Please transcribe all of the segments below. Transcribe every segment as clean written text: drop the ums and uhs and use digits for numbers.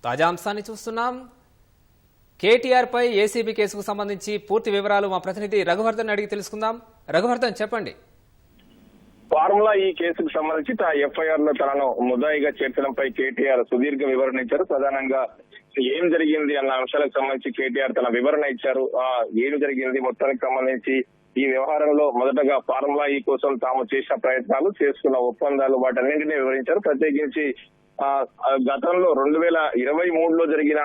తాజా అంశాన్ని చూస్తున్నాం. కేటీఆర్ పై ఏసీబీ కేసుకు సంబంధించి పూర్తి వివరాలు మా ప్రతినిధి రఘువర్ధన్ అడిగి తెలుసుకుందాం. రఘువర్ధన్, చెప్పండి. ఫార్ములా ఈ కేసుకు సంబంధించి ఎఫ్ఐఆర్ లో తనను ముద్దాయిగా చేర్చడంపై కేటీఆర్ సుదీర్ఘ వివరణ ఇచ్చారు. ప్రధానంగా ఏం జరిగింది అన్న అంశాలకు సంబంధించి కేటీఆర్ తన వివరణ ఇచ్చారు. ఏం జరిగింది మొత్తానికి సంబంధించి ఈ వ్యవహారంలో మొదటగా ఫార్ములా ఈ కోసం తాము చేసిన ప్రయత్నాలు, చేసుకున్న ఒప్పందాలు, వాటన్నింటినీ వివరించారు. ప్రత్యేకించి గతంలో 2023లో జరిగిన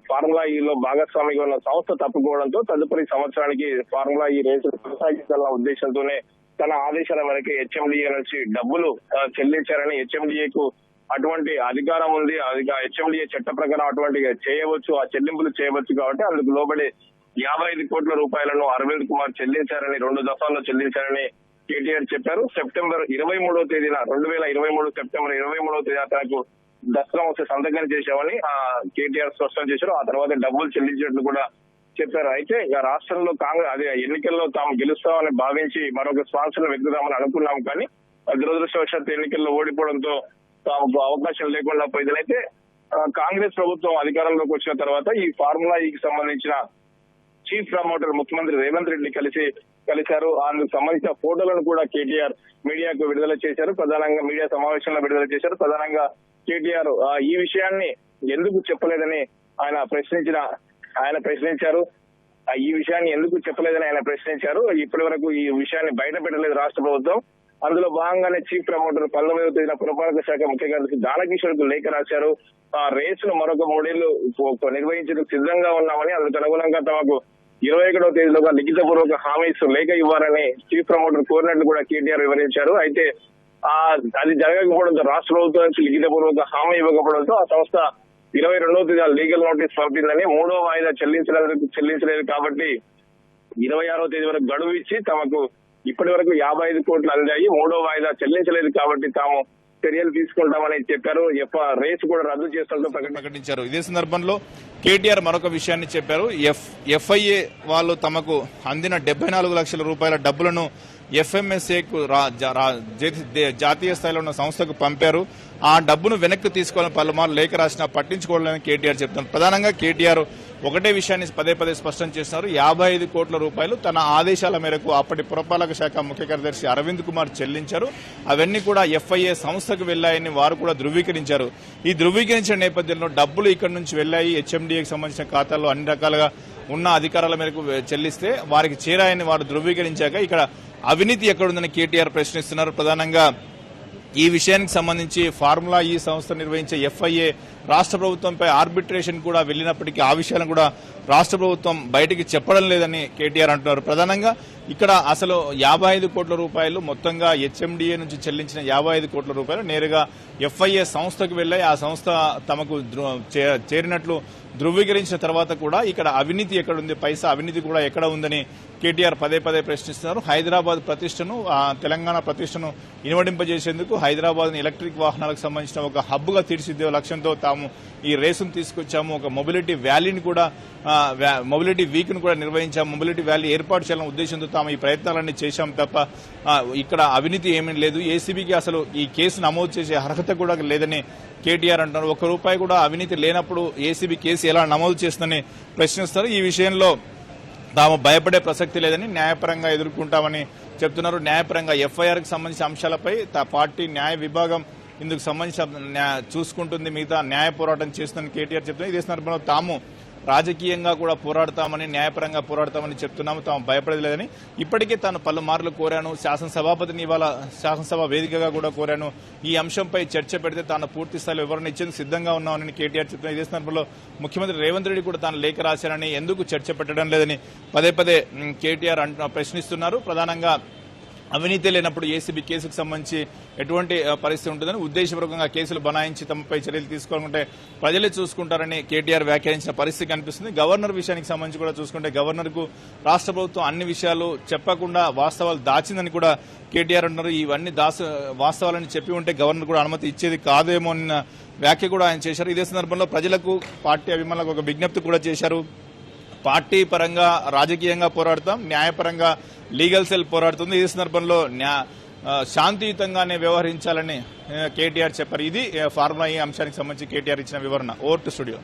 ఫార్ములా ఈలో భాగస్వామిగా ఉన్న సంస్థ తప్పుకోవడంతో తదుపరి సంవత్సరానికి ఫార్ములా ఈ రేసు కొనసాగించాలన్న ఉద్దేశంతోనే తన ఆదేశాల మేరకు హెచ్ఎండిఏ నుంచి డబ్బులు చెల్లించారని, హెచ్ఎండిఏకు అటువంటి అధికారం ఉంది, హెచ్ఎండిఏ చట్ట ప్రకారం అటువంటి చేయవచ్చు, ఆ చెల్లింపులు చేయవచ్చు కాబట్టి అందుకు లోబడి 55 కోట్ల రూపాయలను అరవింద్ కుమార్ చెల్లించారని, 2 దఫాల్లో చెల్లించారని కేటీఆర్ చెప్పారు. సెప్టెంబర్ 23వ తేదీన 2023 సెప్టెంబర్ 23వ తేదీన తనకు దస్త్రం వస్తే సంతకం చేశామని కేటీఆర్ స్పష్టం చేశారు. ఆ తర్వాత డబ్బులు చెల్లించినట్లు కూడా చెప్పారు. అయితే ఇక రాష్ట్రంలో అదే ఎన్నికల్లో తాము గెలుస్తామని భావించి మరొక స్పాన్సర్ వెతుకుదామని అనుకున్నాం, కానీ దురదృష్టవశాత్తు ఎన్నికల్లో ఓడిపోవడంతో తాము అవకాశం లేకుండా పోయింది. అయితే కాంగ్రెస్ ప్రభుత్వం అధికారంలోకి వచ్చిన తర్వాత ఈ ఫార్ములా ఈకి సంబంధించిన చీఫ్ ప్రమోటర్ ముఖ్యమంత్రి రేవంత్ రెడ్డిని కలిశారు. అందుకు సంబంధించిన ఫోటోలను కూడా కేటీఆర్ మీడియాకు విడుదల చేశారు. ప్రధానంగా మీడియా సమావేశంలో విడుదల చేశారు. ప్రధానంగా కేటీఆర్ ఈ విషయాన్ని ఎందుకు చెప్పలేదని ఆయన ప్రశ్నించారు. ఈ విషయాన్ని ఎందుకు చెప్పలేదని ఆయన ప్రశ్నించారు. ఇప్పటి వరకు ఈ విషయాన్ని బయట పెట్టలేదు రాష్ట్ర ప్రభుత్వం. అందులో భాగంగానే చీఫ్ ప్రమోటర్ 19వ తేదీన పురపాలక శాఖ ముఖ్య కార్యదర్శి దానకిషోర్ కు లేఖ రాశారు. రేసును మరొక 3 ఏళ్లు నిర్వహించేందుకు సిద్ధంగా ఉన్నామని, అందుకు అనుగుణంగా తమకు 21వ తేదీలోగా లిఖితపూర్వక హామీ లేఖ ఇవ్వాలని చీఫ్ ప్రమోటర్ కోరినట్లు కూడా కేటీఆర్ వివరించారు. అయితే అది జరగకపోవడంతో, రాష్ట్ర ప్రభుత్వం నుంచి లిఖితపూర్వక హామీ ఇవ్వకపోవడంతో ఆ సంస్థ 22వ తేదీ లీగల్ నోటీస్ పంపిందని, 3వ వాయిదా చెల్లించలేదు కాబట్టి 26వ తేదీ వరకు గడువు ఇచ్చి తమకు ఇప్పటి వరకు 55 కోట్లు అందాయి, 3వ వాయిదా చెల్లించలేదు కాబట్టి తాము చర్యలు తీసుకుంటామని చెప్పారు. రేసు కూడా రద్దు చేస్తున్నట్టు ప్రకటించారు. ఇదే సందర్భంలో కేటీఆర్ మరొక విషయాన్ని చెప్పారు. ఎఫ్ఐఏ వాళ్ళు తమకు అందిన 74 లక్షల రూపాయల డబ్బులను ఎఫ్ఎంఎస్ఏకు జాతీయ స్థాయిలో ఉన్న సంస్థకు పంపారు. ఆ డబ్బును వెనక్కి తీసుకోవాలని పలుమార్లు లేఖ రాసినా పట్టించుకోవాలని కేటీఆర్ చెప్తున్నారు. ప్రధానంగా కేటీఆర్ ఒకటే విషయాన్ని పదే స్పష్టం చేస్తున్నారు. 55 కోట్ల రూపాయలు తన ఆదేశాల మేరకు అప్పటి పురపాలక శాఖ ముఖ్య కార్యదర్శి అరవింద్ కుమార్ చెల్లించారు. అవన్నీ కూడా ఎఫ్ఐఏ సంస్థకు వెళ్లాయని వారు కూడా ధృవీకరించారు. ఈ ధృవీకరించిన నేపథ్యంలో డబ్బులు ఇక్కడి నుంచి వెళ్లాయి, హెచ్ఎండిఏకి సంబంధించిన ఖాతాల్లో అన్ని రకాలుగా ఉన్న అధికారాల మేరకు చెల్లిస్తే వారికి చేరాయని వారు ధృవీకరించాక ఇక్కడ అవినీతి ఎక్కడుందని కేటీఆర్ ప్రశ్నిస్తున్నారు. ప్రధానంగా ఈ విషయానికి సంబంధించి ఫార్ములా ఈ సంస్థ నిర్వహించే ఎఫ్ఐఏ రాష్ట్ర ప్రభుత్వంపై ఆర్బిట్రేషన్ కూడా వెళ్లినప్పటికీ ఆ విషయాలను కూడా రాష్ట్ర ప్రభుత్వం బయటికి చెప్పడం లేదని కేటీఆర్ అంటున్నారు. ప్రధానంగా ఇక్కడ అసలు 55 కోట్ల రూపాయలు మొత్తంగా హెచ్ఎండిఏ నుంచి చెల్లించిన 55 కోట్ల రూపాయలు నేరుగా ఎఫ్ఐఏ సంస్థకు వెళ్లాయి. ఆ సంస్థ తమకు చేరినట్లు ధృవీకరించిన తర్వాత కూడా ఇక్కడ అవినీతి ఎక్కడుంది, పైసా అవినీతి కూడా ఎక్కడ ఉందని కేటీఆర్ పదే ప్రశ్నిస్తున్నారు. హైదరాబాద్ ప్రతిష్టను, తెలంగాణ ప్రతిష్టను ఇనువడింపజేసేందుకు హైదరాబాద్ ఎలక్ట్రిక్ వాహనాలకు సంబంధించిన ఒక హబ్ గా తీర్చిదిద్దే లక్ష్యంతో తాము ఈ రేసును తీసుకొచ్చాము. ఒక మొబిలిటీ వ్యాలీని కూడా, మొబిలిటీ వీక్ ను కూడా నిర్వహించాము. మొబిలిటీ వ్యాలీ ఏర్పాటు చేయాలనే ఉద్దేశంతో తాము ఈ ప్రయత్నాలన్నీ చేశాం తప్ప ఇక్కడ అవినీతి ఏమీ లేదు. ఏసీబీకి అసలు ఈ కేసు నమోదు చేసే అర్హత కూడా లేదని కేటీఆర్ అంటున్నారు. ₹1 కూడా అవినీతి లేనప్పుడు ఏసీబీ కేసు ఎలా నమోదు చేస్తుందని ప్రశ్నిస్తారు. ఈ విషయంలో తాము భయపడే ప్రసక్తి లేదని న్యాయపరంగా ఎదుర్కొంటామని చెప్తున్నారు. న్యాయపరంగా ఎఫ్ఐఆర్ కి సంబంధించిన అంశాలపై పార్టీ న్యాయ విభాగం ఇందుకు సంబంధించిన చూసుకుంటుంది, మిగతా న్యాయ పోరాటం చేస్తుందని కేటీఆర్ చెప్తున్నారు. ఇదే సందర్భంలో తాము రాజకీయంగా కూడా పోరాడతామని, న్యాయపరంగా పోరాడతామని చెప్తున్నాము, తాము భయపడేది లేదని ఇప్పటికే తాను పలుమార్లు కోరాను. శాసనసభాపతిని ఇవాళ శాసనసభ వేదికగా కూడా కోరాను. ఈ అంశంపై చర్చ పెడితే తాను పూర్తి స్థాయిలో వివరణ ఇచ్చేందుకు సిద్ధంగా ఉన్నామని కేటీఆర్ చెప్తున్నారు. ఇదే సందర్భంలో ముఖ్యమంత్రి రేవంత్ రెడ్డి కూడా తాను లేఖ రాశారని, ఎందుకు చర్చ పెట్టడం లేదని పదే కేటీఆర్ ప్రశ్నిస్తున్నారు. ప్రధానంగా అవినీతి లేనప్పుడు ఏసీబీ కేసుకు సంబంధించి ఎటువంటి పరిస్థితి ఉంటుందని, ఉద్దేశపూర్వకంగా కేసులు బనాయించి తమపై చర్యలు తీసుకోవాలంటే ప్రజలే చూసుకుంటారని కేటీఆర్ వ్యాఖ్యానించిన పరిస్థితి కనిపిస్తుంది. గవర్నర్ విషయానికి సంబంధించి కూడా చూసుకుంటే గవర్నర్ కు రాష్ట్ర ప్రభుత్వం అన్ని విషయాలు చెప్పకుండా వాస్తవాలు దాచిందని కూడా కేటీఆర్ అంటున్నారు. ఇవన్నీ వాస్తవాలని చెప్పి ఉంటే గవర్నర్ కూడా అనుమతి ఇచ్చేది కాదేమో అన్న వ్యాఖ్య కూడా ఆయన చేశారు. ఇదే సందర్భంలో ప్రజలకు, పార్టీ అభిమానులకు ఒక విజ్ఞప్తి కూడా చేశారు. పార్టీ పరంగా రాజకీయంగా పోరాడతాం, న్యాయపరంగా లీగల్ సెల్ పోరాడుతుంది. ఈ సందర్భంలో శాంతియుతంగానే వ్యవహరించాలని కేటీఆర్ చెప్పారు. ఇది ఫార్ములా ఈ అంశానికి సంబంధించి కేటీఆర్ ఇచ్చిన వివరణ. Over to studio.